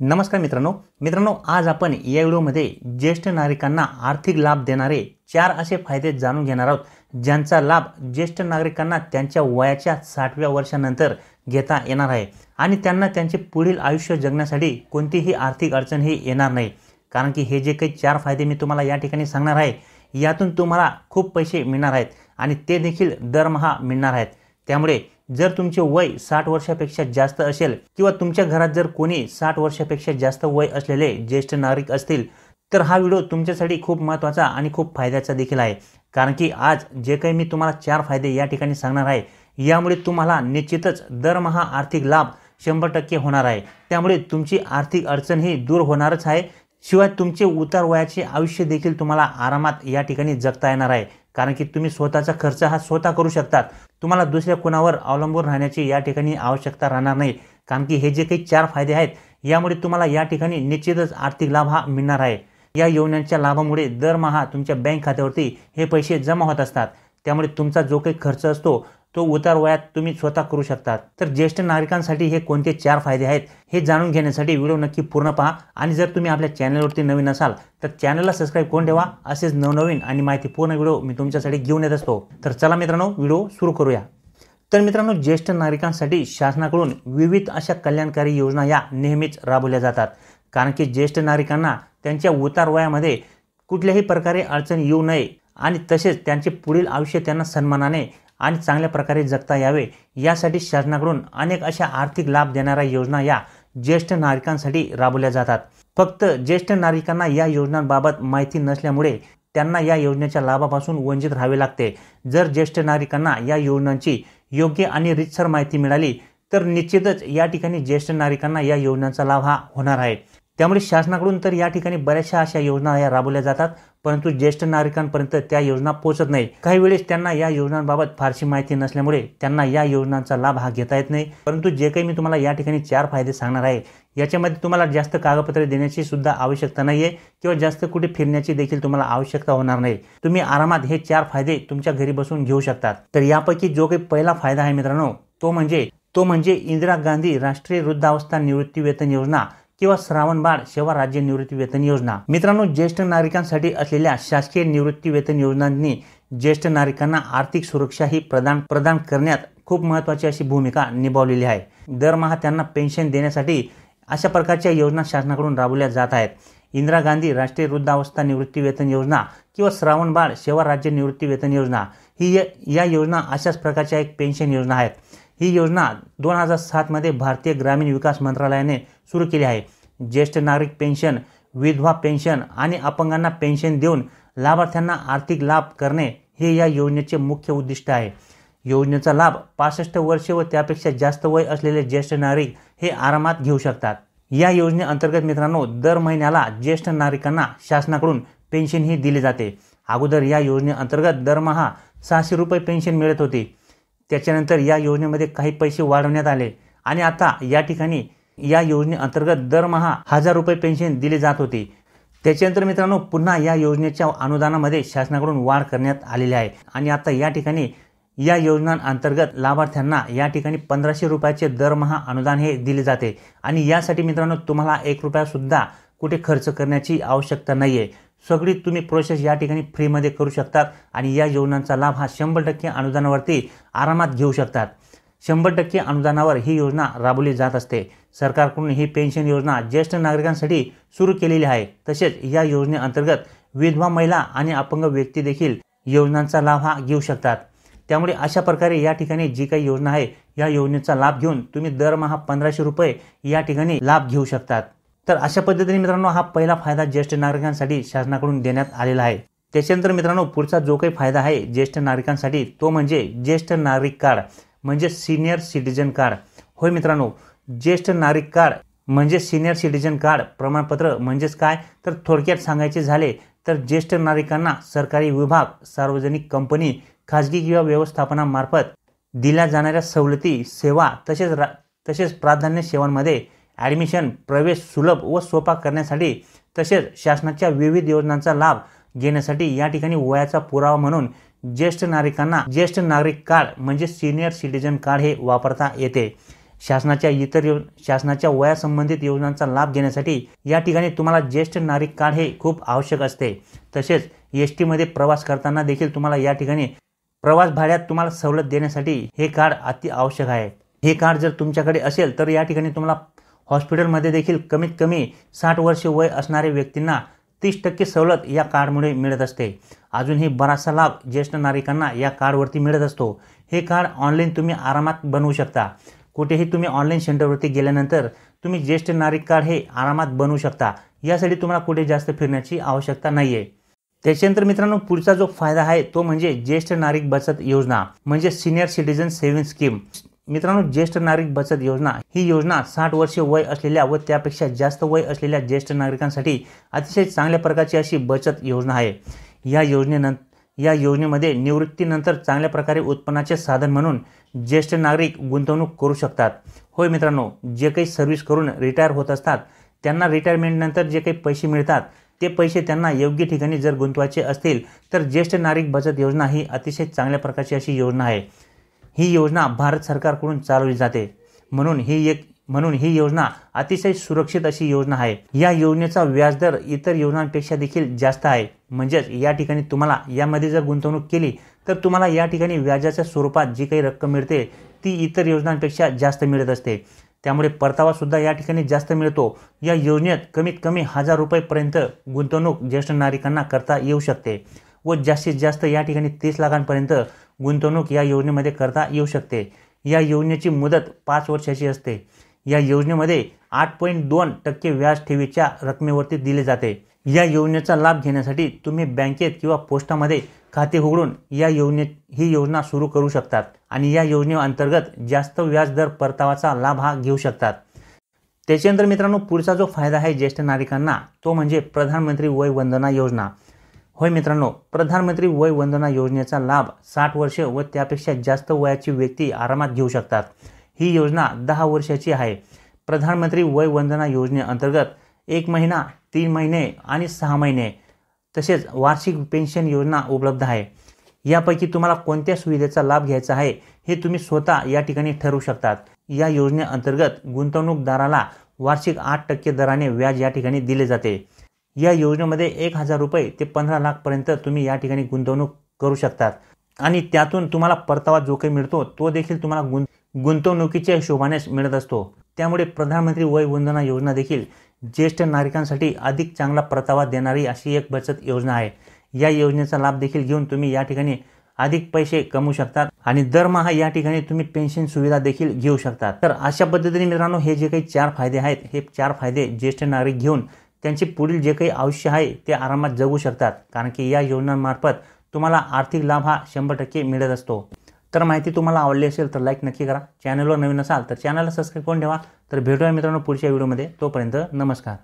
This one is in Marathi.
नमस्कार मित्रांनो आज आपण या व्हिडिओमध्ये ज्येष्ठ नागरिकांना आर्थिक लाभ देणारे 4 असे फायदे जाणून घेणार आहोत ज्यांचा लाभ ज्येष्ठ नागरिकांना त्यांच्या वयाच्या 60व्या वर्षानंतर घेता येणार आहे आणि त्यांना त्यांचे पुढील आयुष्य जगण्यासाठी कोणतीही आर्थिक अडचण ही येणार नाही। कारण की हे जे काही 4 फायदे मी तुम्हाला या ठिकाणी सांगणार आहे यातून तुम्हाला खूप पैसे मिळणार आहेत आणि ते देखील दरमहा मिळणार आहेत। त्यामुळे जर तुमचे वय 60 वर्षापेक्षा जास्त असेल किंवा तुमच्या घरात जर कोणी 60 वर्षापेक्षा जास्त वय असलेले ज्येष्ठ नागरिक असतील तर हा व्हिडिओ तुमच्यासाठी खूप महत्त्वाचा आणि खूप फायद्याचा देखील आहे। कारण की आज जे काही मी तुम्हाला 4 फायदे या ठिकाणी सांगणार आहे यामुळे तुम्हाला निश्चितच दरमहा आर्थिक लाभ 100% होणार आहे। त्यामुळे तुमची आर्थिक अडचण ही दूर होणारच आहे, शिवाय तुमचे उतार वयाचे आयुष्य देखील तुम्हाला आरामात या ठिकाणी जगता येणार आहे। कारण की तुम्ही स्वतःचा खर्च हा स्वतः करू शकतात, तुम्हाला दुसऱ्या कोणावर अवलंबून राहण्याची या ठिकाणी आवश्यकता राहणार नाही। कारण की हे जे काही 4 फायदे आहेत यामुळे तुम्हाला या ठिकाणी निश्चितच आर्थिक लाभ हा मिळणार आहे। या योजनांच्या लाभामुळे दरमहा तुमच्या बँक खात्यावरती हे पैसे जमा होत असतात, त्यामुळे तुमचा जो काही खर्च असतो तो उतार वयात तुम्ही स्वतः करू शकतात। तर ज्येष्ठ नागरिकांसाठी हे कोणते 4 फायदे आहेत हे जाणून घेण्यासाठी व्हिडिओ नक्की पूर्ण पहा आणि जर तुम्ही आपल्या चॅनलवरती नवीन असाल तर चॅनलला सबस्क्राइब करून ठेवा। असेच नवनवीन आणि माहितीपूर्ण व्हिडिओ मी तुमच्यासाठी घेऊन येत असतो। तर चला मित्रांनो व्हिडिओ सुरू करूया। तर मित्रांनो ज्येष्ठ नागरिकांसाठी शासनाकडून विविध अशा कल्याणकारी योजना या नेहमीच राबवल्या जातात। कारण की ज्येष्ठ नागरिकांना त्यांच्या उतार वयामध्ये कुठल्याही प्रकारे अडचण येऊ नये आणि तसेच त्यांचे पुढील आयुष्य त्यांना सन्मानाने आणि चांगल्या प्रकारे जगता यावे यासाठी शासनाकडून अनेक अशा आर्थिक लाभ देणाऱ्या योजना या ज्येष्ठ नागरिकांसाठी राबवल्या जातात। फक्त ज्येष्ठ नागरिकांना या योजनांबाबत माहिती नसल्यामुळे त्यांना या योजनेच्या लाभापासून वंचित राहावे लागते। जर ज्येष्ठ नागरिकांना या योजनांची योग्य आणि रीतसर माहिती मिळाली तर निश्चितच या ठिकाणी ज्येष्ठ नागरिकांना या योजनांचा लाभ हा होणार आहे। त्यामुळे शासनाकडून तर या ठिकाणी बऱ्याचशा अशा योजना या राबवल्या जातात, परंतु ज्येष्ठ नागरिकांपर्यंत त्या योजना पोहोचत नाही। काही वेळेस त्यांना या योजनांबाबत फारशी माहिती नसल्यामुळे त्यांना या योजनांचा लाभ हा घेता येत नाही। परंतु जे काही मी तुम्हाला या ठिकाणी 4 फायदे सांगणार आहे याच्यामध्ये तुम्हाला जास्त कागदपत्रे देण्याची सुद्धा आवश्यकता नाहीये किंवा जास्त कुठे फिरण्याची देखील तुम्हाला आवश्यकता होणार नाही। तुम्ही आरामात हे 4 फायदे तुमच्या घरी बसून घेऊ शकतात। तर यापैकी जो काही पहिला फायदा आहे मित्रांनो तो म्हणजे इंदिरा गांधी राष्ट्रीय वृद्धावस्था निवृत्ती वेतन योजना किंवा श्रावणबाळ सेवा राज्य निवृत्ती वेतन योजना। मित्रांनो ज्येष्ठ नागरिकांसाठी असलेल्या शासकीय निवृत्ती वेतन योजनांनी ज्येष्ठ नागरिकांना आर्थिक सुरक्षा ही प्रदान करण्यात खूप महत्त्वाची अशी भूमिका निभावलेली आहे। दरमहा त्यांना पेन्शन देण्यासाठी अशा प्रकारच्या योजना शासनाकडून राबवल्या जात आहेत। इंदिरा गांधी राष्ट्रीय वृद्धावस्था निवृत्ती वेतन योजना किंवा श्रावणबाळ सेवा राज्य निवृत्ती वेतन योजना ही या योजना अशाच प्रकारच्या एक पेन्शन योजना आहेत। ही योजना 2007 मध्ये भारतीय ग्रामीण विकास मंत्रालयाने सुरू केली आहे। ज्येष्ठ नागरिक पेन्शन, विधवा पेन्शन आणि अपंगांना पेन्शन देऊन लाभार्थ्यांना आर्थिक लाभ करणे हे या योजनेचे मुख्य उद्दिष्ट आहे। योजनेचा लाभ 65 वर्षे व त्यापेक्षा जास्त वय असलेले ज्येष्ठ नागरिक हे आरामात घेऊ शकतात। या योजनेअंतर्गत मित्रांनो दर महिन्याला ज्येष्ठ नागरिकांना शासनाकडून पेन्शन ही दिली जाते। अगोदर या योजनेअंतर्गत दरमहा 600 रुपये पेन्शन मिळत होती, त्याच्यानंतर या योजनेमध्ये काही पैसे वाढवण्यात आले आणि आता या ठिकाणी या योजनेअंतर्गत दरमहा 1000 रुपये पेन्शन दिली जात होती। त्याच्यानंतर मित्रांनो पुन्हा या योजनेच्या अनुदानामध्ये शासनाकडून वाढ करण्यात आलेली आहे आणि आता या ठिकाणी या योजनांअंतर्गत लाभार्थ्यांना या ठिकाणी 1500 रुपयाचे दरमहा अनुदान हे दिले जाते आणि यासाठी मित्रांनो तुम्हाला 1 रुपया सुद्धा कुठे खर्च करण्याची आवश्यकता नाहीये। सगळी तुम्ही प्रोसेस या ठिकाणी फ्रीमध्ये करू शकतात आणि या योजनांचा लाभ हा 100% अनुदानावरती आरामात घेऊ शकतात। 100% अनुदानावर ही योजना राबवली जात असते। सरकारकडून ही पेन्शन योजना ज्येष्ठ नागरिकांसाठी सुरू केलेली आहे। तसेच या योजनेअंतर्गत विधवा महिला आणि अपंग व्यक्ती देखील योजनांचा लाभ हा घेऊ शकतात। त्यामुळे अशा प्रकारे या ठिकाणी जी काही योजना आहे या योजनेचा लाभ घेऊन तुम्ही दरमहा 1500 रुपये या ठिकाणी लाभ घेऊ शकतात। तर अशा पद्धतीने मित्रांनो हा पहिला फायदा ज्येष्ठ नागरिकांसाठी शासनाकडून देण्यात आलेला आहे। त्याच्यानंतर मित्रांनो पुढचा जो काही फायदा आहे ज्येष्ठ नागरिकांसाठी तो म्हणजे ज्येष्ठ नागरिक कार्ड म्हणजे सिनियर सिटीजन कार्ड। होय मित्रांनो, ज्येष्ठ नागरिक कार्ड म्हणजे सिनियर सिटीजन कार्ड प्रमाणपत्र म्हणजेच काय तर थोडक्यात सांगायचे झाले तर ज्येष्ठ नागरिकांना सरकारी विभाग, सार्वजनिक कंपनी, खाजगी किंवा व्यवस्थापनामार्फत दिल्या जाणाऱ्या सवलती, सेवा तसेच प्राधान्य सेवांमध्ये ॲडमिशन प्रवेश सुलभ व सोपा करण्यासाठी तसेच शासनाच्या विविध योजनांचा लाभ घेण्यासाठी या ठिकाणी वयाचा पुरावा म्हणून ज्येष्ठ नागरिकांना ज्येष्ठ नागरिक कार्ड म्हणजे सिनियर सिटीजन कार्ड हे वापरता येते। शासनाच्या वयासंबंधित योजनांचा लाभ घेण्यासाठी या ठिकाणी तुम्हाला ज्येष्ठ नागरिक कार्ड हे खूप आवश्यक असते। तसेच एसटी मध्ये प्रवास करताना देखील तुम्हाला या ठिकाणी प्रवास भाड्यात तुम्हाला सवलत देण्यासाठी हे कार्ड अति आवश्यक आहे। हे कार्ड जर तुमच्याकडे असेल तर या ठिकाणी तुम्हाला हॉस्पिटलमध्ये देखील कमीत कमी 60 वर्ष वय असणाऱ्या व्यक्तींना 30% सवलत या कार्डमुळे मिळत असते। अजूनही बराचसा लाभ ज्येष्ठ नागरिकांना या कार्डवरती मिळत असतो। हे कार्ड ऑनलाईन तुम्ही आरामात बनवू शकता। कुठेही तुम्ही ऑनलाईन सेंटरवरती गेल्यानंतर तुम्ही ज्येष्ठ नागरिक कार्ड हे आरामात बनवू शकता। यासाठी तुम्हाला कुठे जास्त फिरण्याची आवश्यकता नाहीये। त्याच्यानंतर मित्रांनो पुढचा जो फायदा आहे तो म्हणजे ज्येष्ठ नागरिक बचत योजना म्हणजे सिनियर सिटीजन सेव्हिंग स्कीम। मित्रांनो ज्येष्ठ नागरिक बचत योजना ही योजना 60 वर्षे वय असलेल्या व त्यापेक्षा जास्त वय असलेल्या ज्येष्ठ नागरिकांसाठी अतिशय चांगल्या प्रकारची अशी बचत योजना आहे। या योजनेमध्ये निवृत्तीनंतर चांगल्या प्रकारे उत्पन्नाचे साधन म्हणून ज्येष्ठ नागरिक गुंतवणूक करू शकतात। होय मित्रांनो, जे काही सर्व्हिस करून रिटायर होत असतात त्यांना रिटायरमेंट नंतर जे काही पैसे मिळतात ते पैसे त्यांना योग्य ठिकाणी जर गुंतवायचे असतील तर ज्येष्ठ नागरिक बचत योजना ही अतिशय चांगल्या प्रकारची अशी योजना आहे। ही योजना भारत सरकारकडून चालवली जाते, म्हणून ही योजना अतिशय सुरक्षित अशी योजना आहे। या योजनेचा व्याजदर इतर योजनांपेक्षा देखील जास्त आहे। म्हणजेच या ठिकाणी तुम्हाला यामध्ये जर गुंतवणूक केली तर तुम्हाला या ठिकाणी व्याजाच्या स्वरूपात जी काही रक्कम मिळते ती इतर योजनांपेक्षा जास्त मिळत असते। त्यामुळे परतावा सुद्धा या ठिकाणी जास्त मिळतो। या योजनेत कमीत कमी 1000 रुपयांपर्यंत गुंतवणूक ज्येष्ठ नागरिकांना करता येऊ शकते व जास्तीत जास्त या ठिकाणी 30 लाखांपर्यंत गुंतवणूक या योजनेमध्ये करता येऊ शकते। या योजनेची मुदत 5 वर्षाची असते। या योजनेमध्ये 8.2% व्याज ठेवीच्या रकमेवरती दिले जाते। या योजनेचा लाभ घेण्यासाठी तुम्ही बँकेत किंवा पोस्टामध्ये खाते उघडून ही योजना सुरू करू शकतात आणि या योजनेअंतर्गत जास्त व्याज दर परतावाचा लाभ हा घेऊ शकतात। त्याच्यानंतर मित्रांनो पुढचा जो फायदा आहे ज्येष्ठ नागरिकांना तो म्हणजे प्रधानमंत्री वय वंदना योजना। होय मित्रांनो, प्रधानमंत्री वय वंदना योजनेचा लाभ 60 वर्ष व त्यापेक्षा जास्त वयाची व्यक्ती आरामात घेऊ शकतात। ही योजना 10 वर्षाची आहे। प्रधानमंत्री वय वंदना योजनेअंतर्गत 1 महिना, 3 महिने आणि 6 महिने तसेच वार्षिक पेन्शन योजना उपलब्ध आहे। यापैकी तुम्हाला कोणत्या सुविधेचा लाभ घ्यायचा आहे हे तुम्ही स्वतः या ठिकाणी ठरवू शकतात। या योजनेअंतर्गत गुंतवणूकदाराला वार्षिक 8% दराने व्याज या ठिकाणी दिले जाते। या योजनेमध्ये 1000 रुपये ते 15 लाख पर्यंत तुम्ही या ठिकाणी गुंतवणूक करू शकतात आणि त्यातून तुम्हाला परतावा जो काही मिळतो तो देखील तुम्हाला गुंतवणुकीच्या हिशोबानेच मिळत असतो। त्यामुळे प्रधानमंत्री वय वंदना योजना देखील ज्येष्ठ नागरिकांसाठी अधिक चांगला परतावा देणारी अशी एक बचत योजना आहे। या योजनेचा लाभ देखील घेऊन तुम्ही या ठिकाणी अधिक पैसे कमवू शकतात आणि दरमहा या ठिकाणी तुम्ही पेन्शन सुविधा देखील घेऊ शकतात। तर अशा पद्धतीने मित्रांनो हे जे काही 4 फायदे आहेत हे 4 फायदे ज्येष्ठ नागरिक घेऊन त्यांचे पुढील जे काही आयुष्य आहे ते आरामात जगू शकतात, कारण की या योजनांमार्फत तुम्हाला आर्थिक लाभ हा 100% मिळत असतो। तर माहिती तुम्हाला आवडली असेल तर लाईक नक्की करा। चॅनलवर नवीन असाल तर चॅनलला सबस्क्राईब करून ठेवा। तर भेटूया मित्रांनो पुढच्या व्हिडिओमध्ये। तोपर्यंत नमस्कार।